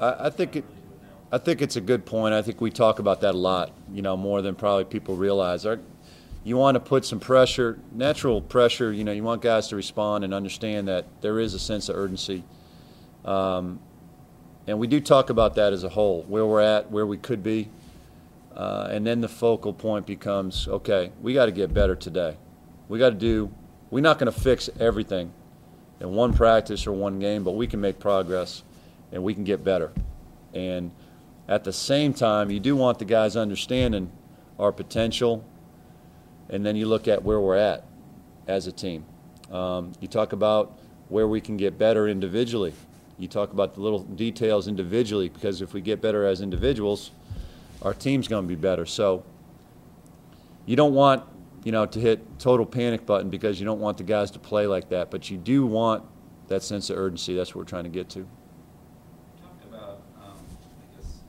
I think it's a good point. I think we talk about that a lot, more than probably people realize. You want to put some pressure, natural pressure, you want guys to respond and understand that there is a sense of urgency. And we do talk about that as a whole, where we're at, where we could be. And then the focal point becomes, okay, we got to get better today. We're not going to fix everything in one practice or one game, but we can make progress and we can get better. And at the same time, you do want the guys understanding our potential, and then you look at where we're at as a team. You talk about where we can get better individually. You talk about the little details individually, because if we get better as individuals, our team's going to be better. So you don't want, to hit total panic button because you don't want the guys to play like that, but you do want that sense of urgency. That's what we're trying to get to. Talked about, I guess,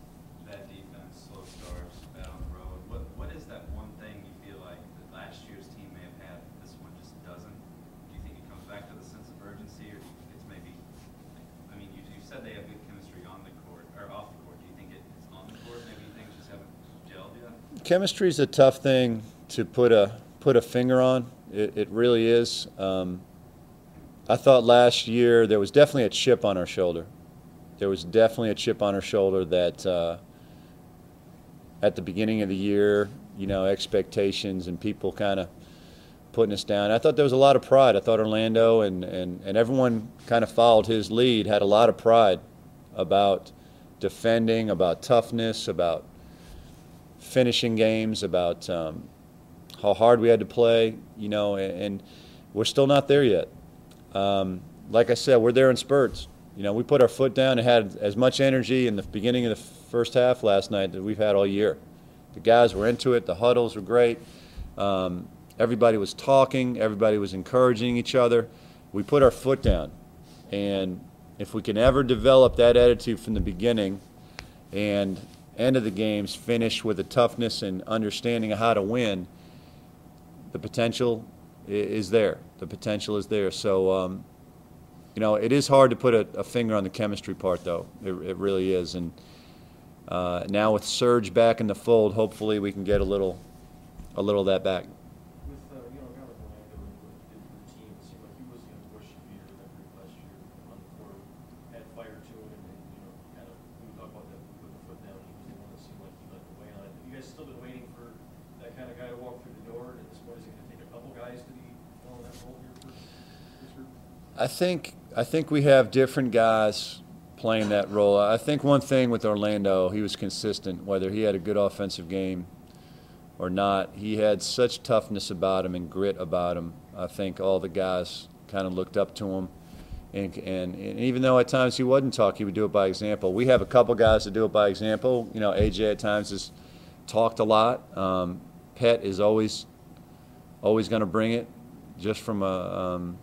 bad defense, slow starts, bad on the road. What is that one thing you feel like that last year's team may have had, this one just doesn't? Do you think it comes back to the sense of urgency, or do you think it's maybe, you said they have good chemistry on the court, or off the court. Do you think it's on the court? Maybe things just haven't gelled yet? Chemistry is a tough thing to put a finger on. It really is. I thought last year there was definitely a chip on our shoulder. There was definitely a chip on our shoulder that at the beginning of the year, expectations and people kind of putting us down. I thought there was a lot of pride. I thought Orlando and everyone kind of followed his lead, had a lot of pride about defending, about toughness, about finishing games, about how hard we had to play, and we're still not there yet. Like I said, we're there in spurts. We put our foot down and had as much energy in the beginning of the first half last night that we've had all year. The guys were into it. The huddles were great. Everybody was talking. Everybody was encouraging each other. We put our foot down. And if we can ever develop that attitude from the beginning and end of the games finish with a toughness and understanding of how to win, the potential is there. The potential is there. So, it is hard to put a finger on the chemistry part, though. It really is. And now with Serge back in the fold, hopefully we can get a little of that back. With a guy like Orlando and what he did for the team, it seemed like he was the unquestioned leader of that group last year on the court. Had fire to him, and kind of when we talk about that, we put the foot down. He was the one that seemed like he led the way on it. Have you guys still been waiting for that kind of guy to walk through the door? And at this point, is it going to take a couple guys to be filling that role here for this group? I think we have different guys playing that role. I think one thing with Orlando, he was consistent, whether he had a good offensive game or not. He had such toughness about him and grit about him. I think all the guys kind of looked up to him. And even though at times he wouldn't talk, he would do it by example. We have a couple guys that do it by example. AJ at times has talked a lot. Pet is always going to bring it, just from a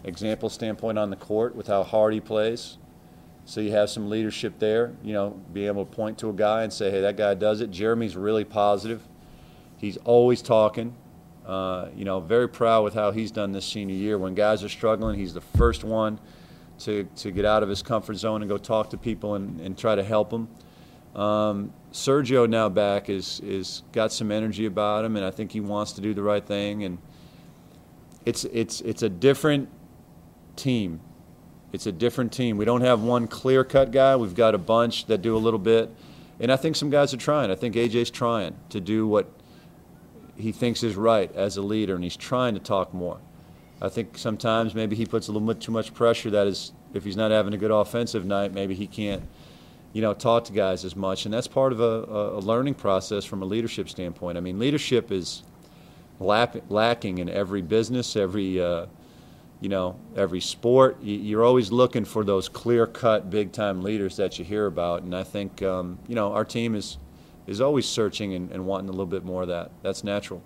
example standpoint on the court with how hard he plays. So you have some leadership there, be able to point to a guy and say, hey, that guy does it. Jeremy's really positive. He's always talking. Very proud with how he's done this senior year. When guys are struggling, he's the first one to get out of his comfort zone and go talk to people and try to help them. Sergio now back is got some energy about him, and I think he wants to do the right thing. And it's a different team. It's a different team. We don't have one clear-cut guy. We've got a bunch that do a little bit. And I think some guys are trying. I think AJ's trying to do what he thinks is right as a leader, and he's trying to talk more. I think sometimes maybe he puts a little bit too much pressure. That is, if he's not having a good offensive night, maybe he can't, talk to guys as much. And that's part of a learning process from a leadership standpoint. Leadership is lacking in every business, every sport. You're always looking for those clear-cut, big-time leaders that you hear about. And I think, our team is always searching and wanting a little bit more of that. That's natural.